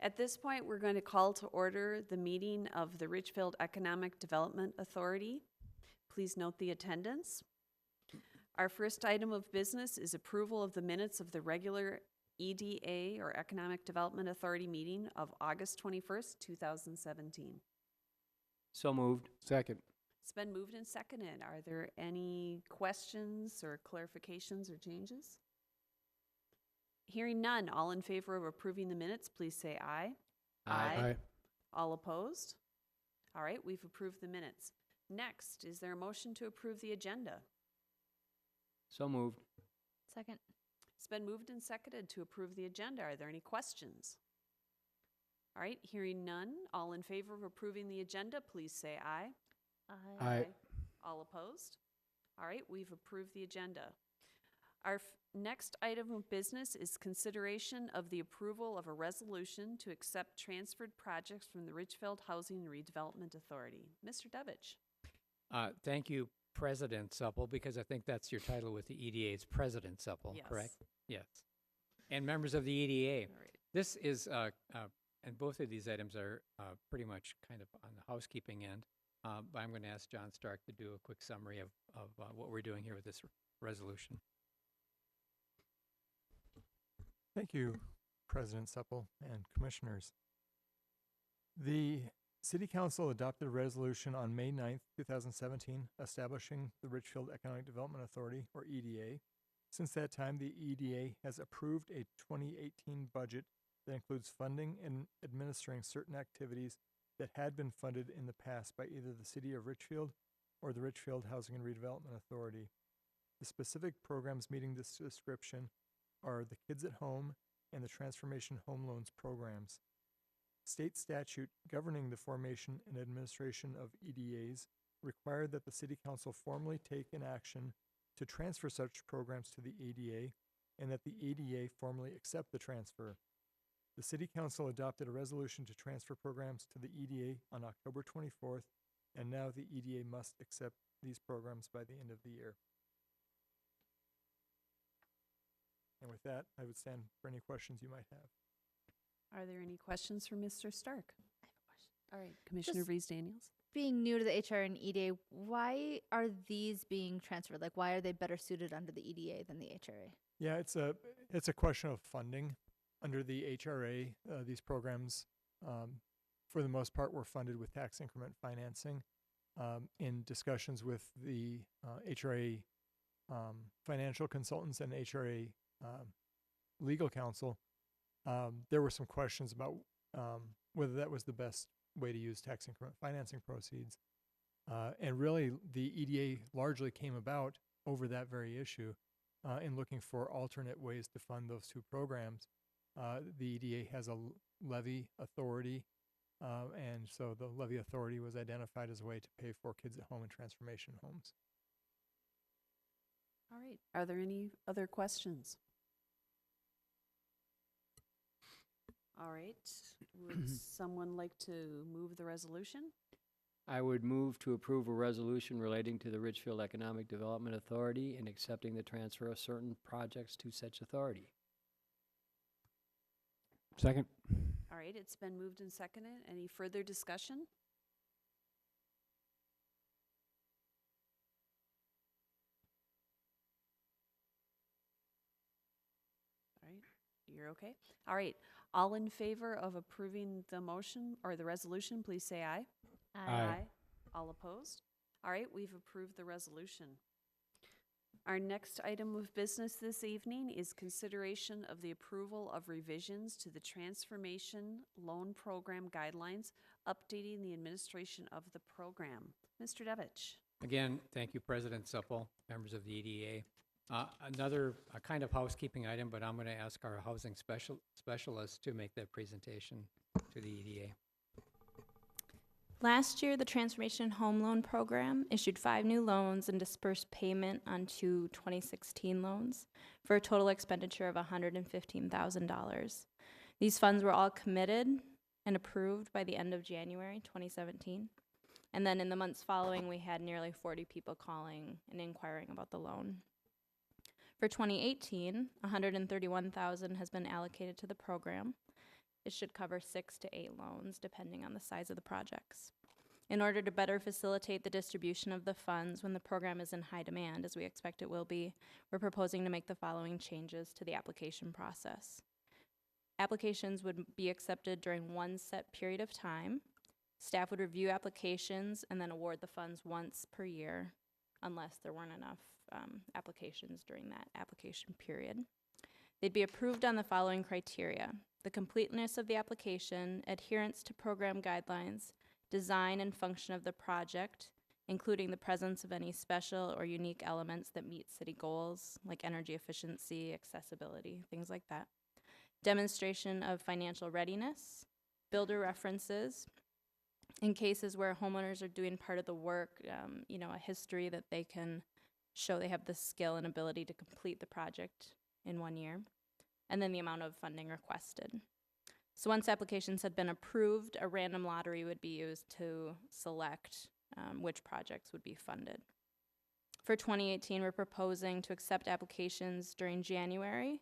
At this point, we're going to call to order the meeting of the Richfield Economic Development Authority. Please note the attendance. Our first item of business is approval of the minutes of the regular EDA, or Economic Development Authority meeting of August 21st, 2017. So moved. Second. It's been moved and seconded. Are there any questions or clarifications or changes? Hearing none, all in favor of approving the minutes, please say aye. Aye. All opposed? All right, we've approved the minutes. Next, is there a motion to approve the agenda? So moved. Second. It's been moved and seconded to approve the agenda. Are there any questions? All right, hearing none, all in favor of approving the agenda, please say aye. Aye. All opposed? All right, we've approved the agenda. Our next item of business is consideration of the approval of a resolution to accept transferred projects from the Richfield Housing and Redevelopment Authority. Mr. Devich. Thank you, President Supple, because I think that's your title with the EDA. It's President Supple, Yes. correct? Yes. And members of the EDA. All right. This is, and both of these items are pretty much kind of on the housekeeping end, but I'm going to ask John Stark to do a quick summary of what we're doing here with this resolution. Thank you, President Supple and Commissioners. The City Council adopted a resolution on May 9th, 2017, establishing the Richfield Economic Development Authority, or EDA. Since that time, the EDA has approved a 2018 budget that includes funding and administering certain activities that had been funded in the past by either the City of Richfield or the Richfield Housing and Redevelopment Authority. The specific programs meeting this description are the Kids at Home and the Transformation Home Loans programs. State statute governing the formation and administration of EDAs required that the City Council formally take an action to transfer such programs to the EDA and that the EDA formally accept the transfer. The City Council adopted a resolution to transfer programs to the EDA on October 24th, and now the EDA must accept these programs by the end of the year. And with that, I would stand for any questions you might have. Are there any questions for Mr. Stark? I have a question. All right, Commissioner Rees-Daniels. Being new to the HR and EDA, why are these being transferred? Like, why are they better suited under the EDA than the HRA? Yeah, it's a question of funding. Under the HRA, these programs, for the most part, were funded with tax increment financing. In discussions with the HRA financial consultants and HRA legal counsel, there were some questions about whether that was the best way to use tax increment financing proceeds. And really, the EDA largely came about over that very issue in looking for alternate ways to fund those two programs. The EDA has a levy authority, and so the levy authority was identified as a way to pay for Kids at Home and transformation homes. All right, are there any other questions? All right, would someone like to move the resolution? I would move to approve a resolution relating to the Richfield Economic Development Authority and accepting the transfer of certain projects to such authority. Second. All right, it's been moved and seconded. Any further discussion? All right, you're okay? All right, all in favor of approving the motion or the resolution, please say aye. Aye. All opposed? All right, we've approved the resolution. Our next item of business this evening is consideration of the approval of revisions to the Transformation Loan Program Guidelines, updating the administration of the program. Mr. Devich. Again, thank you, President Supple, members of the EDA. Another kind of housekeeping item, but I'm going to ask our housing specialist to make that presentation to the EDA. Last year, the Transformation Home Loan Program issued 5 new loans and dispersed payment on 2 2016 loans for a total expenditure of $115,000. These funds were all committed and approved by the end of January 2017. And then in the months following, we had nearly 40 people calling and inquiring about the loan. For 2018, $131,000 has been allocated to the program. It should cover 6 to 8 loans, depending on the size of the projects. In order to better facilitate the distribution of the funds when the program is in high demand, as we expect it will be, we're proposing to make the following changes to the application process. Applications would be accepted during one set period of time. Staff would review applications and then award the funds once per year, unless there weren't enough applications during that application period. They'd be approved on the following criteria: the completeness of the application, adherence to program guidelines, design and function of the project, including the presence of any special or unique elements that meet city goals, like energy efficiency, accessibility, things like that. Demonstration of financial readiness, builder references, in cases where homeowners are doing part of the work, a history that they can show they have the skill and ability to complete the project in 1 year, and then the amount of funding requested. So once applications had been approved, a random lottery would be used to select which projects would be funded. For 2018, we're proposing to accept applications during January,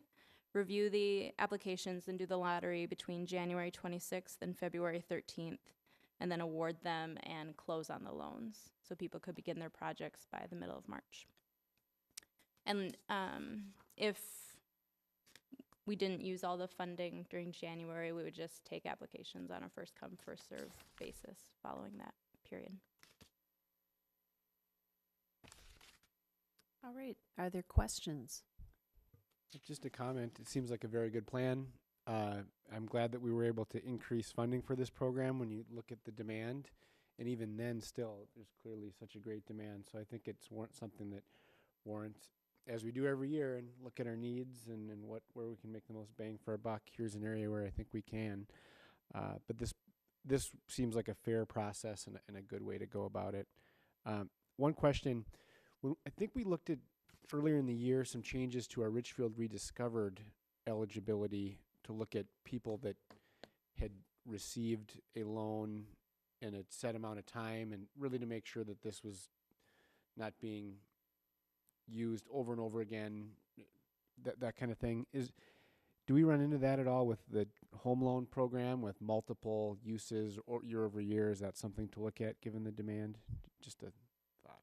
review the applications and do the lottery between January 26th and February 13th, and then award them and close on the loans so people could begin their projects by the middle of March. And if we didn't use all the funding during January, we would just take applications on a first come, first serve basis following that period. All right, are there questions? Just a comment. It seems like a very good plan. I'm glad that we were able to increase funding for this program when you look at the demand. And even then, still, there's clearly such a great demand. So I think it's something that warrants, as we do every year, and look at our needs and where we can make the most bang for our buck. Here's an area where I think we can. But this seems like a fair process and a good way to go about it. One question. I think we looked at earlier in the year some changes to our Richfield Rediscovered eligibility to look at people that had received a loan in a set amount of time, and really to make sure that this was not being used over and over again, that kind of thing. Do we run into that at all with the home loan program with multiple uses or year over year? Is that something to look at given the demand? Just a thought.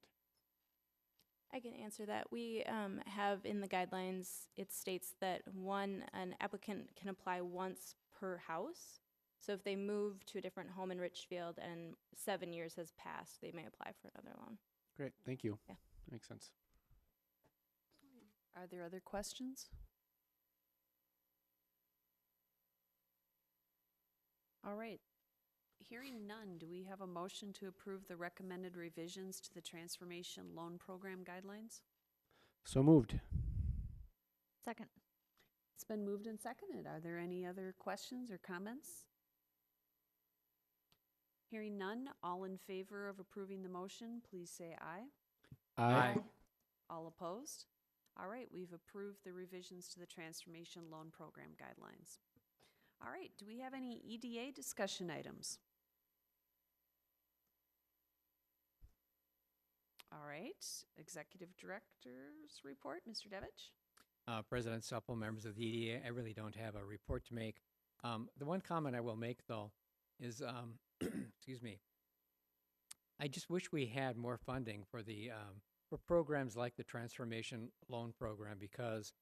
I can answer that. We have in the guidelines, it states that an applicant can apply once per house. So if they move to a different home in Richfield and 7 years has passed, they may apply for another loan. Great, thank you. Yeah. Makes sense. Are there other questions? All right. Hearing none, do we have a motion to approve the recommended revisions to the Transformation Loan Program guidelines? So moved. Second. It's been moved and seconded. Are there any other questions or comments? Hearing none, all in favor of approving the motion, please say aye. Aye. All opposed? All right, we've approved the revisions to the Transformation Loan Program guidelines. All right, do we have any EDA discussion items? All right, Executive Director's report, Mr. Devich. President Supple, members of the EDA, I really don't have a report to make. The one comment I will make, though, is, excuse me, I just wish we had more funding for the for programs like the Transformation Loan Program, because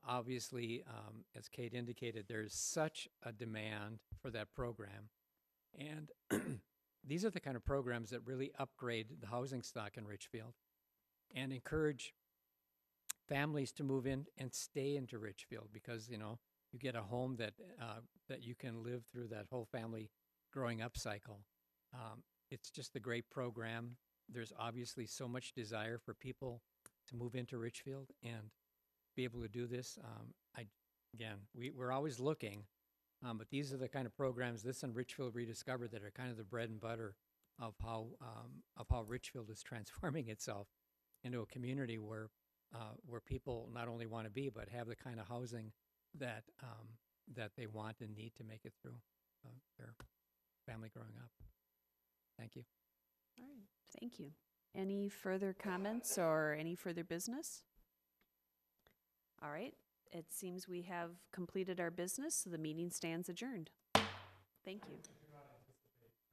obviously, as Kate indicated, there's such a demand for that program. And these are the kind of programs that really upgrade the housing stock in Richfield and encourage families to move in and stay into Richfield, because, you get a home that you can live through that whole family growing up cycle. It's just a great program. There's obviously so much desire for people to move into Richfield and be able to do this. We're always looking, but these are the kind of programs, this and Richfield Rediscovered, that are kind of the bread and butter of how Richfield is transforming itself into a community where people not only want to be, but have the kind of housing that they want and need to make it through their family growing up. Thank you. All right, thank you. Any further comments or any further business? All right, it seems we have completed our business, so the meeting stands adjourned. Thank you.